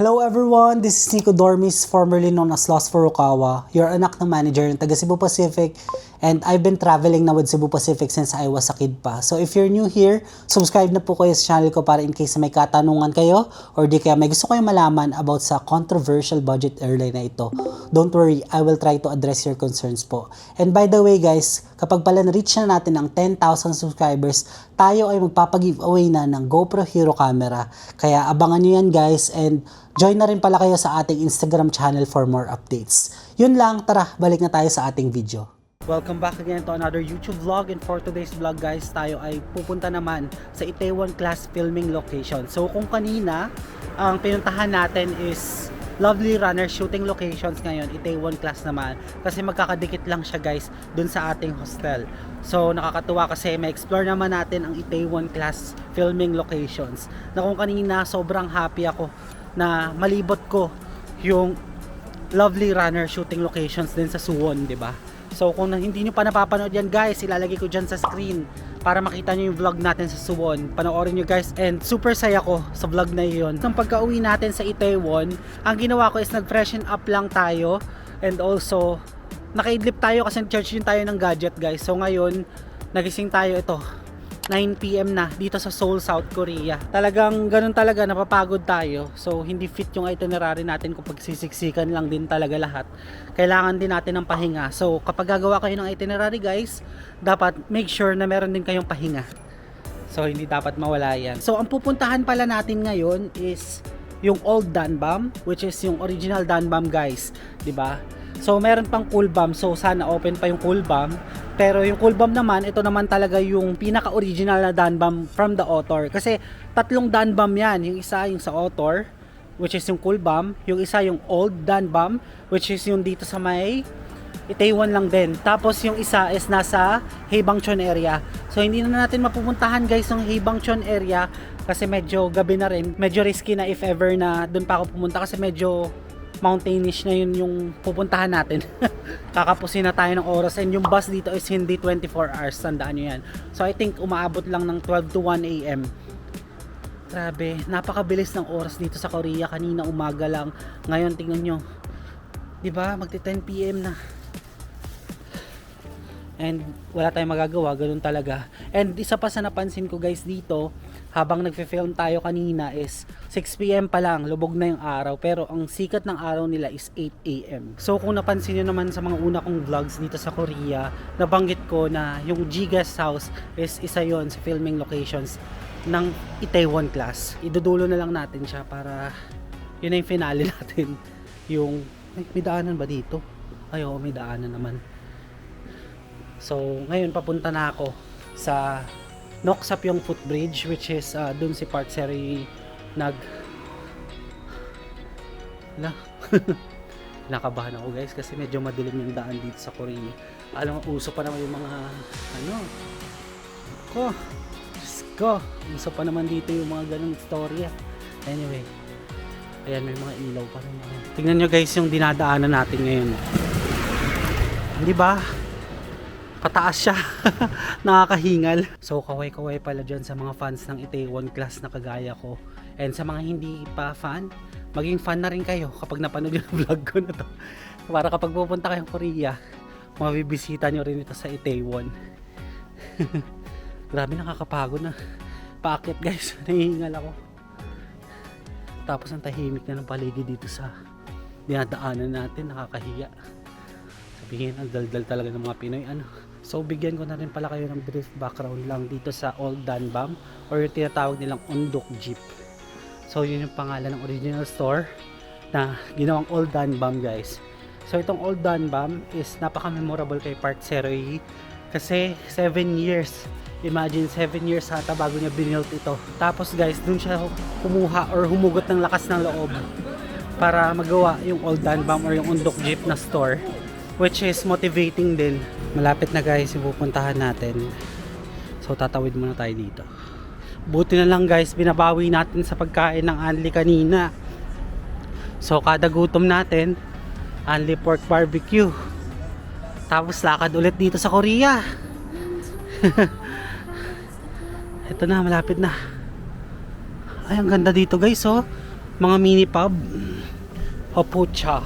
Hello everyone, this is Nico Dormis, formerly known as Lost Furukawa, your anak ng manager ng taga Cebu Pacific, and I've been traveling na with Cebu Pacific since I was a kid pa. So if you're new here, subscribe na po kayo sa channel ko para in case may katanungan kayo or di kaya may gusto kayong malaman about sa controversial budget airline na ito. Don't worry, I will try to address your concerns po. And by the way guys, kapag pala na-reach na natin ang 10,000 subscribers, tayo ay magpapag-giveaway na ng GoPro Hero camera. Kaya abangan nyo yan guys, and join na rin pala kayo sa ating Instagram channel for more updates. Yun lang, tara, balik na tayo sa ating video. Welcome back again to another YouTube vlog, and for today's vlog guys, tayo ay pupunta naman sa Itaewon Class filming location. So kung kanina, ang pinuntahan natin is Lovely Runner shooting locations, ngayon Itaewon Class naman kasi magkakadikit lang siya guys dun sa ating hostel. So nakakatuwa kasi ma-explore naman natin ang Itaewon Class filming locations na kung kanina sobrang happy ako na malibot ko yung Lovely Runner shooting locations din sa Suwon, 'di ba? So kung hindi nyo pa napapanood yan guys, ilalagay ko dyan sa screen para makita nyo yung vlog natin sa Suwon. Panoorin nyo guys, and super saya ko sa vlog na yun. Nung pagka-uwi natin sa Itaewon, ang ginawa ko is nag-freshen up lang tayo, and also naka-idlip tayo kasi nag-charge din tayo ng gadget guys. So ngayon, nagising tayo, ito 9 PM na dito sa Seoul, South Korea. Talagang ganun talaga, napapagod tayo. So hindi fit yung itinerary natin kung pagsisiksikan lang din talaga lahat. Kailangan din natin ng pahinga. So kapag gagawa kayo ng itinerary guys, dapat make sure na meron din kayong pahinga. So hindi dapat mawala yan. So ang pupuntahan pala natin ngayon is yung Old Danbam, which is yung original Danbam guys, 'di ba? So meron pang Coolbam, so sana open pa yung Coolbam. Pero yung Coolbam naman, ito naman talaga yung pinaka-original na Danbam from the author. Kasi tatlong Danbam yan. Yung isa yung sa author, which is yung Coolbam. Yung isa yung Old Danbam, which is yung dito sa may Itaewon lang din. Tapos yung isa is nasa Haebangchon area. So hindi na natin mapupuntahan guys yung Haebangchon area kasi medyo gabi na rin. Medyo risky na if ever na doon pa ako pumunta kasi medyo mountainish na yun yung pupuntahan natin. Kakapusin na tayo ng oras, and yung bus dito is hindi 24 hours, tandaan nyo yan. So I think umaabot lang ng 12 to 1 AM. Grabe, napakabilis ng oras dito sa Korea. Kanina umaga lang, ngayon tingnan nyo, diba magti 10 PM na, and wala tayong magagawa, ganun talaga. And isa pa sa napansin ko guys dito, habang nagfe-film tayo kanina is 6 PM pa lang, lubog na yung araw, pero ang sikat ng araw nila is 8 AM. So kung napansin nyo naman sa mga una kong vlogs dito sa Korea, nabanggit ko na yung G Guest House is isa yon sa filming locations ng Itaewon Class. Idudulo na lang natin siya para yun na yung finale natin. Yung may daanan ba dito? Ay oo, may daanan naman. So ngayon papunta na ako sa Noksapyong Footbridge, which is dun si Park Seri nakabahan ako guys kasi medyo madilim yung daan dito sa Korea. Alam mo, uso pa naman yung mga Diyos ko, uso pa naman dito yung mga ganung istorya. Anyway, ayan, may mga ilaw pa rin. Tingnan nyo guys yung dinadaanan natin ngayon. Hindi ba? Pataas siya. Nakakahingal. So kaway-kaway pala dyan sa mga fans ng Itaewon Class na kagaya ko. And sa mga hindi pa fan, maging fan na rin kayo kapag napanood yung vlog ko na to. Para kapag pupunta kayong Korea, mabibisita nyo rin ito sa Itaewon. Grabe, nakakapagod na. Paakyat guys, nahihingal ako. Tapos ang tahimik na ng paligid dito sa dinadaanan natin, nakakahiya. Sabihin, ang daldal talaga ng mga Pinoy. So bigyan ko na rin pala kayo ng brief background lang dito sa Old Danbam, or yung tinatawag nilang Ondok Jeep. So yun yung pangalan ng original store na ginawang Old Danbam guys. So itong Old Danbam is napaka-memorable kay Park Seri kasi 7 years. Imagine 7 years hata bago niya binilt ito. Tapos guys, dun siya kumuha or humugot ng lakas ng loob para magawa yung Old Danbam or yung Ondok Jeep na store, which is motivating din. Malapit na guys yung pupuntahan natin. So tatawid muna tayo dito. Buti na lang guys, binabawi natin sa pagkain ng Anli kanina. So kada gutom natin, Anli pork barbecue. Tapos lakad ulit dito sa Korea. Ito na, malapit na. Ay, ang ganda dito guys, oh. mga mini pub. Hopucha.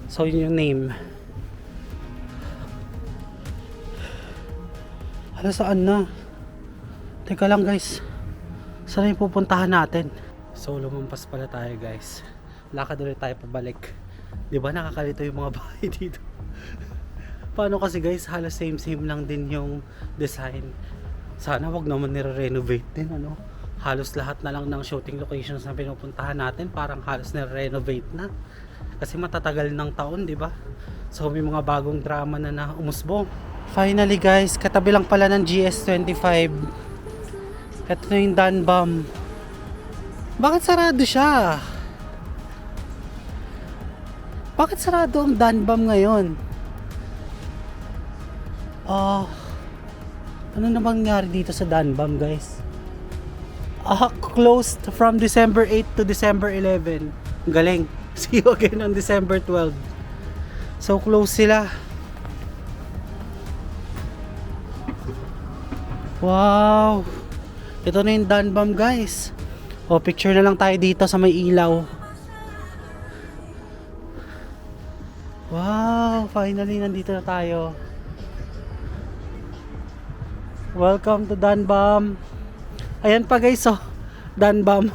So yun yung name. Hala, saan na? Teka lang guys. Saan yung pupuntahan natin? So lumampas pala tayo guys. Lakad ulit tayo pabalik. Diba nakakalito yung mga bahay dito? Paano kasi guys, halos same lang din yung design. Sana wag naman nire-renovate din, ano? Halos lahat na lang ng shooting locations na pinupuntahan natin parang halos nire-renovate na. Kasi matatagal ng taon, diba? So may mga bagong drama na umusbong. Finally guys, katabi lang pala ng GS25. Ito na yung Danbam. Bakit sarado siya? Bakit sarado ang Danbam ngayon? Ano na bang nangyari dito sa Danbam guys? Closed from December 8 to December 11. Galing. See you again on December 12. So close sila. Wow. Ito na yung Danbam guys. Picture na lang tayo dito sa may ilaw. Wow, finally nandito na tayo. Welcome to Danbam. Ayan pa guys, Danbam.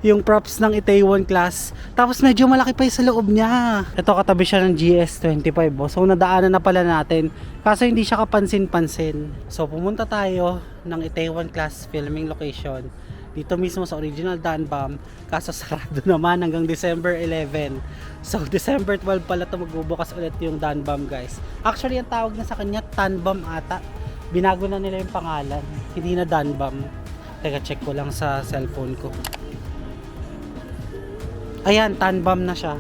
Yung props ng Itaewon Class. Tapos medyo malaki pa yung sa loob niya. Ito katabi siya ng GS25. So nadaanan na pala natin. Kaso hindi siya kapansin-pansin. So pumunta tayo ng Itaewon Class filming location. Dito mismo sa original Danbam. Kaso sarado naman hanggang December 11. So December 12 pala ito magbubukas ulit yung Danbam guys. Actually ang tawag na sa kanya Tanbam ata. Binago na nila yung pangalan. Hindi na Danbam. Teka, check ko lang sa cellphone ko. Ayan, Tanbam na siya.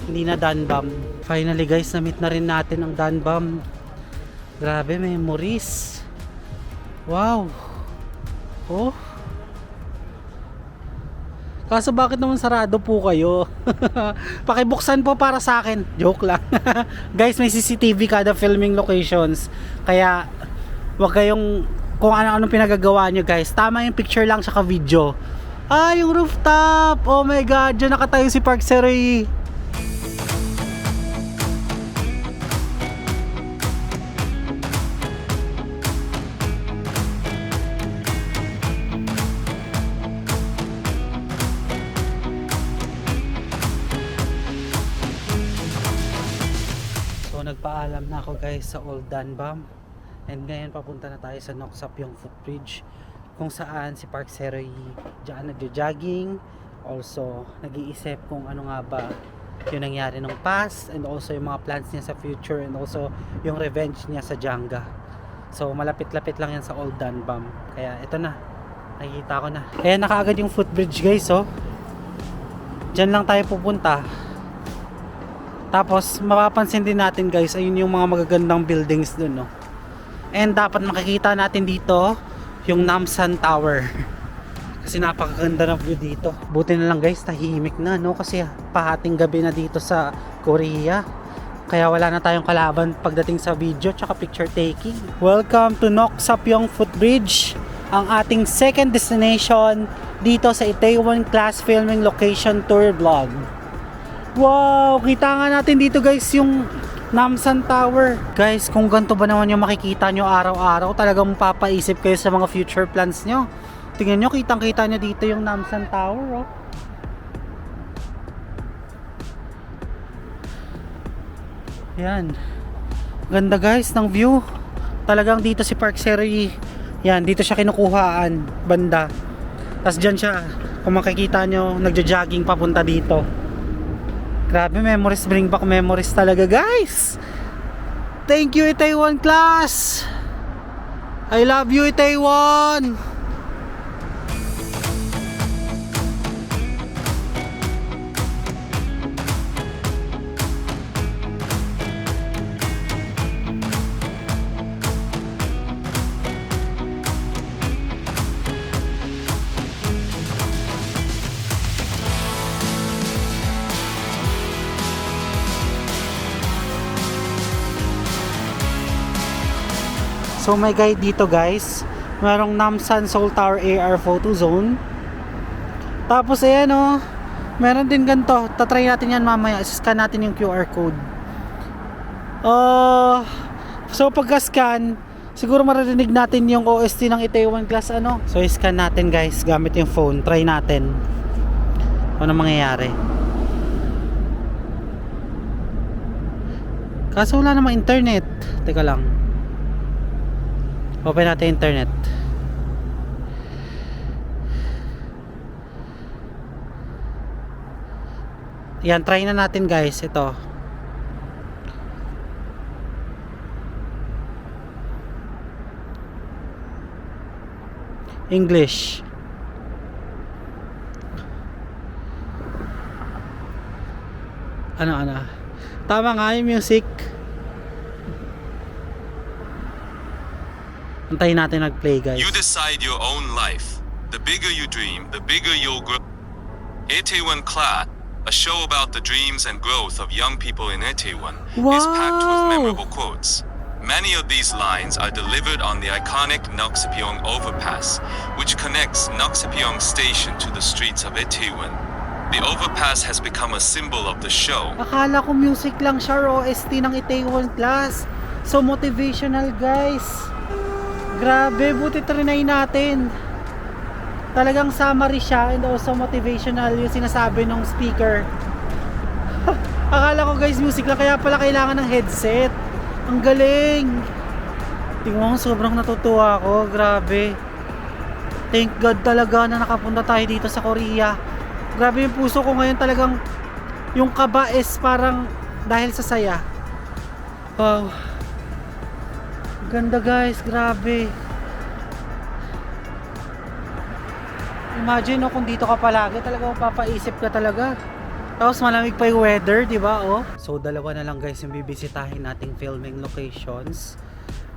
Hindi na Danbam. Finally guys, na-meet na rin natin ang Danbam. Grabe, memories. Wow. Kaso bakit naman sarado po kayo? Pakibuksan po para sa akin. Joke lang. Guys, may CCTV kada filming locations. Kaya wag kayong kung ano-anong pinagagawa nyo guys. Tama yung picture lang sa video. Yung rooftop! Oh my god, dyan nakatayo si Park Seroy. So nagpaalam na ako guys sa Old Danbam. And ngayon papunta na tayo sa Noksapyong Footbridge, kung saan si Park Seroy dyan nagja-jogging, also nag-iisip kung ano nga ba yung nangyari nung past, and also yung mga plans niya sa future, and also yung revenge niya sa Janga. So malapit-lapit lang yan sa Old Danbam. Kaya ito na, nakikita ko na. Kaya nakaagad yung footbridge guys, dyan lang tayo pupunta. Tapos mapapansin din natin guys, ayun yung mga magagandang buildings dun, and dapat makikita natin dito yung Namsan Tower. Kasi napakaganda ng view dito. Buti na lang guys, tahimik na, kasi pahating gabi na dito sa Korea. Kaya wala na tayong kalaban pagdating sa video tsaka picture taking. Welcome to Noksapyong Footbridge, ang ating second destination dito sa Itaewon Class Filming Location Tour Vlog. Wow! Kita nga natin dito guys yung Namsan Tower. Guys, kung ganito ba naman yung makikita nyo araw-araw, talagang mapapaisip kayo sa mga future plans nyo. Tingnan nyo, kitang-kita nyo dito yung Namsan Tower, Yan. Ganda guys ng view. Talagang dito si Park Seroy. Yan, dito siya kinukuhaan, banda. Tapos dyan siya, kung makikita nyo, nagja-jogging papunta dito. Grabe, memories, bring back memories talaga guys. Thank you Itaewon Class. I love you Itaewon. So may guide dito guys. Merong Namsan Seoul Tower AR Photo Zone. Tapos ayan Meron din ganito. Tatry natin yan mamaya. Scan natin yung QR code. So pagka-scan, siguro maririnig natin yung OST ng Itaewon Class ano. So i-scan natin guys gamit yung phone. Try natin. Ano mangyayari. Kaso wala namang internet. Teka lang. Open natin internet. Yan, try na natin guys. Ito. English. Ano. Tama nga yung music. Antayin natin nag-play guys. You decide your own life. The bigger you dream, the bigger you'll grow. Itaewon Class, a show about the dreams and growth of young people in Itaewon, is packed with memorable quotes. Many of these lines are delivered on the iconic Nuksapyeong overpass, which connects Nuksapyeong Station to the streets of Itaewon. The overpass has become a symbol of the show. Akala ko music lang siya, OST ng Itaewon Class. So motivational guys. Grabe, buti trinay natin. Talagang summary siya and also motivational yung sinasabi ng speaker. Akala ko guys music lang, kaya pala kailangan ng headset. Ang galing. Tingnan mo, sobrang natutuwa ako. Grabe. Thank God talaga na nakapunta tayo dito sa Korea. Grabe yung puso ko ngayon, talagang yung kaba is parang dahil sa saya. Wow. Ganda guys, grabe. Imagine no, kung dito ka palagi, talaga mapapaisip ka talaga. Tapos malamig pa yung weather, di ba? Oh. So dalawa na lang guys yung bibisitahin nating filming locations.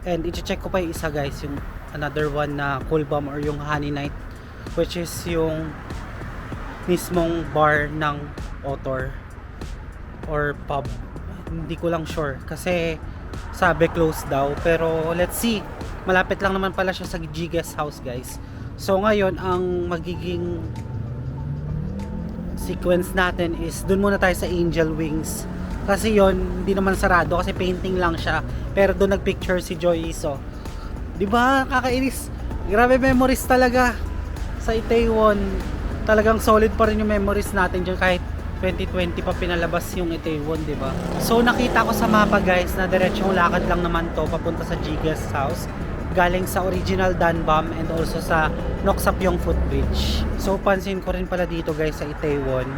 And i-check ko pa yung isa guys, yung another one na Coolbum or yung Honey Night, which is yung mismong bar ng author or pub. Hindi ko lang sure kasi sabi closed daw, pero let's see. Malapit lang naman pala siya sa G Guest House guys. So ngayon ang magiging sequence natin is dun muna tayo sa Angel Wings, kasi yon hindi naman sarado kasi painting lang siya, pero doon nagpicture si Joy Iso. Di ba? Kakainis. Grabe memories talaga sa Itaewon. Talagang solid pa rin yung memories natin dyan kahit 2020 pa pinalabas yung Itaewon, di ba? So nakita ko sa mapa guys na diretsong lakad lang naman to papunta sa G Guest House, galing sa original Danbam and also sa Nuksapyeong Footbridge. So pansin ko rin pala dito guys sa Itaewon,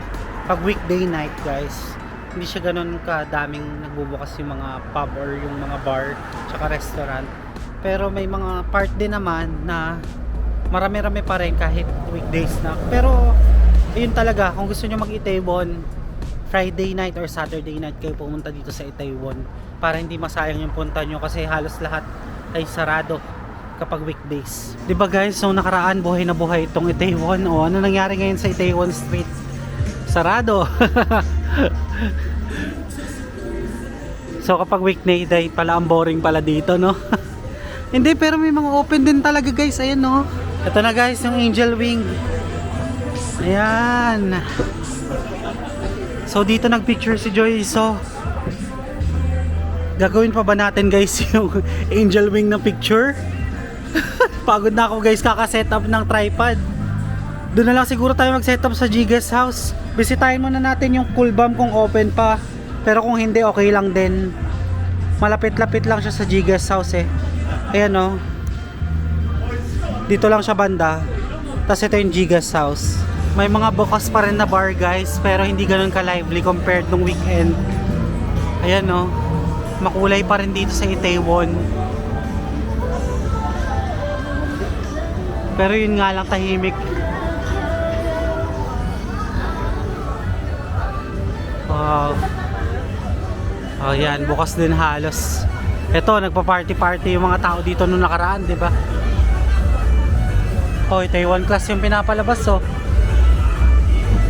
pag weekday night guys, hindi siya ganun kadaming nagbubukas yung mga pub or yung mga bar tsaka restaurant. Pero may mga part din naman na marami-rami pa rin kahit weekdays na. Pero yun talaga, kung gusto nyo mag-Itaewon Friday night or Saturday night, kayo pumunta dito sa Itaewon para hindi masayang yung punta nyo, kasi halos lahat ay sarado kapag weekdays. 'Di ba guys, so nakaraan buhay na buhay itong Itaewon. O ano nangyari ngayon sa Itaewon Street? Sarado. So kapag weekday day pala, ang boring pala dito, no? Hindi, pero may mga open din talaga guys. Ayan, no? Ito na guys yung Angel Wing. Ayan. So dito nagpicture si Joy Iso. Gagawin pa ba natin guys yung Angel Wing na picture? Pagod na ako guys kaka-setup ng tripod. Doon na lang siguro tayo mag-setup sa G Guest House. Bisitahin muna natin yung Coolbum kung open pa. Pero kung hindi, okay lang din. Malapit-lapit lang siya sa G Guest House eh. Ayan o. Dito lang siya banda. Tapos ito yung G Guest House. May mga bukas pa rin na bar guys, pero hindi ganun ka-lively compared nung weekend. Ayan o. Makulay pa rin dito sa Itaewon. Pero yun nga lang, tahimik. Wow. Oh yan, bukas din halos. Ito, nagpa-party-party yung mga tao dito nung nakaraan, di ba? Oh, Itaewon Class yung pinapalabas, oh.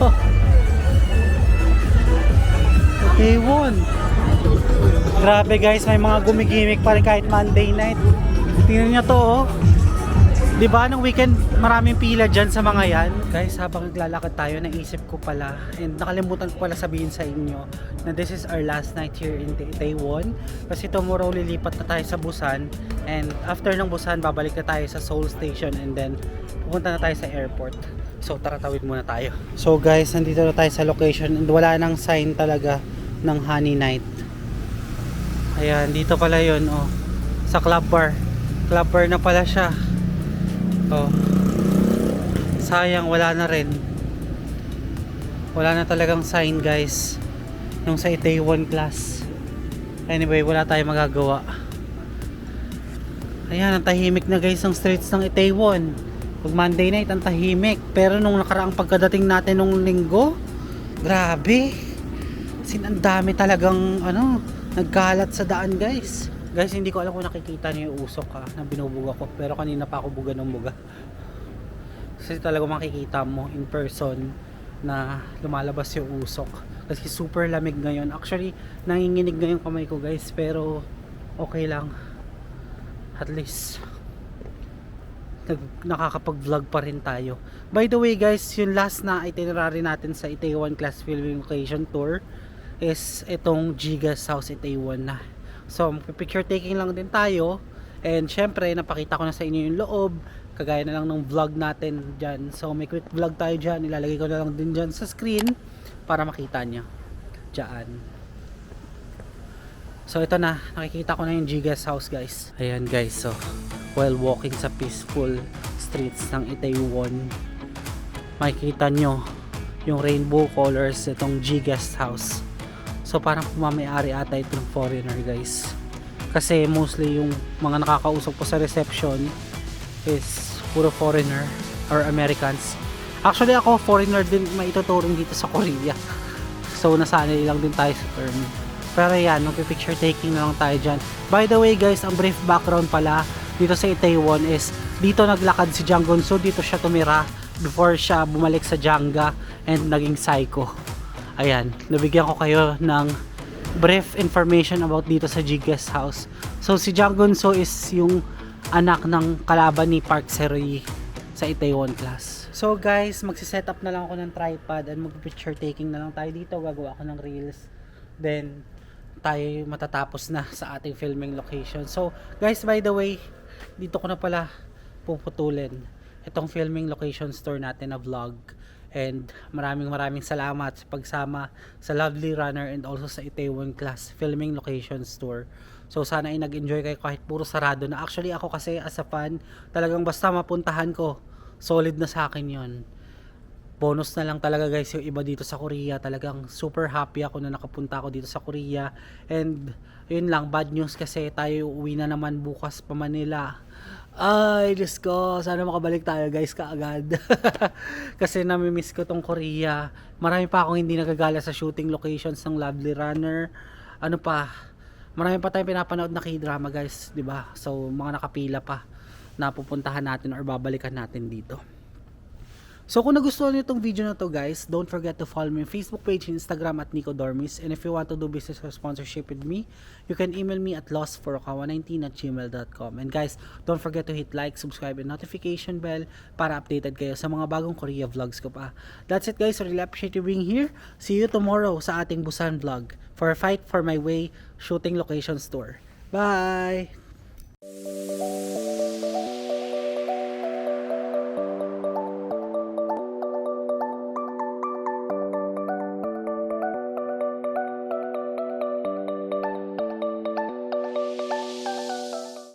Oh. Itaewon. Grabe guys, may mga gumigimik pa rin kahit Monday night. Tingnan nyo to, oh. Di ba nung weekend maraming pila dyan sa mga yan? Guys, habang naglalakad tayo, naisip ko pala and nakalimutan ko pala sabihin sa inyo na this is our last night here in Itaewon. Kasi tomorrow lilipat na tayo sa Busan, and after ng Busan babalik na tayo sa Seoul Station, and then pupunta na tayo sa airport. So tara, tawid muna tayo. So guys, nandito na tayo sa location and wala nang sign talaga ng Honey Night. Ayan, dito pala yun, oh, sa Club Bar. Club Bar na pala siya. Oh, sayang, wala na rin. Wala na talagang sign, guys, nung sa Itaewon Class. Anyway, wala tayong magagawa. Ayan, ang tahimik na guys ang streets ng Itaewon. Pag Monday night, ang tahimik. Pero nung nakaraang pagkadating natin nung linggo, grabe. Ang dami talagang nagkalat sa daan, guys. Guys, hindi ko alam kung nakikita niyo yung usok na binubuga ko. Pero kanina pa ako buga ng buga. Kasi talaga makikita mo in person na lumalabas yung usok. Kasi super lamig ngayon. Actually, nanginginig na yung kamay ko, guys. Pero okay lang. At least nakakapag-vlog pa rin tayo. By the way, guys, yung last na itinerary natin sa Itaewon Class Filming Location Tour is itong Gigas House Itaewon na. So, picture taking lang din tayo. And syempre, napakita ko na sa inyo yung loob. Kagaya na lang ng vlog natin dyan. So, may quick vlog tayo dyan. Ilalagay ko na lang din dyan sa screen para makita nyo. Dyan. So, ito na. Nakikita ko na yung Gigas House, guys. Ayan, guys. So, while walking sa peaceful streets ng Itaewon, makikita nyo yung rainbow colors itong Gigas House. So parang pumamayari ata itong foreigner, guys. Kasi mostly yung mga nakakausap ko sa reception is puro foreigner or Americans. Actually ako foreigner din maituturing dito sa Korea. So nasanay lang din tayo sa term. Pero yan, magpipicture taking na lang tayo dyan. By the way, guys, ang brief background pala dito sa Itaewon is dito naglakad si Jang Gun-soo. Dito siya tumira before siya bumalik sa Jangga and naging psycho. Ayan, nabigyan ko kayo ng brief information about dito sa Gigas House. So si Jang Gun-soo is yung anak ng kalaban ni Park Se-ri sa Itaewon Class. So guys, magsiset up na lang ako ng tripod and mag-picture taking na lang tayo dito. Gagawa ako ng reels. Then tayo matatapos na sa ating filming location. So guys, by the way, dito ko na pala puputulin itong filming location tour natin na vlog. And maraming salamat sa pagsama sa Lovely Runner and also sa Itaewon Class Filming Locations Tour. So sana ay nag-enjoy kayo kahit puro sarado na. Actually ako kasi as a fan, talagang basta mapuntahan ko, solid na sa akin yon. Bonus na lang talaga, guys, yung iba dito sa Korea. Talagang super happy ako na nakapunta ako dito sa Korea. And yun lang, bad news kasi tayo uwi na naman bukas pa Manila. Ay, Diyos ko, sana makabalik tayo, guys, kaagad. Kasi namimiss ko tong Korea. Marami pa akong hindi nagagala sa shooting locations ng Lovely Runner. Ano pa, marami pa tayong pinapanood na K-drama, guys, di ba? So mga nakapila pa na pupuntahan natin or babalikan natin dito. So kung nagustuhan niyo itong video na to, guys, don't forget to follow me on Facebook page and Instagram at Nico Dormis. And if you want to do business or sponsorship with me, you can email me at lostfurukawa19@gmail.com. And guys, don't forget to hit like, subscribe, and notification bell para updated kayo sa mga bagong Korea vlogs ko pa. That's it, guys. I really appreciate you being here. See you tomorrow sa ating Busan vlog for a Fight for My Way shooting locations tour. Bye!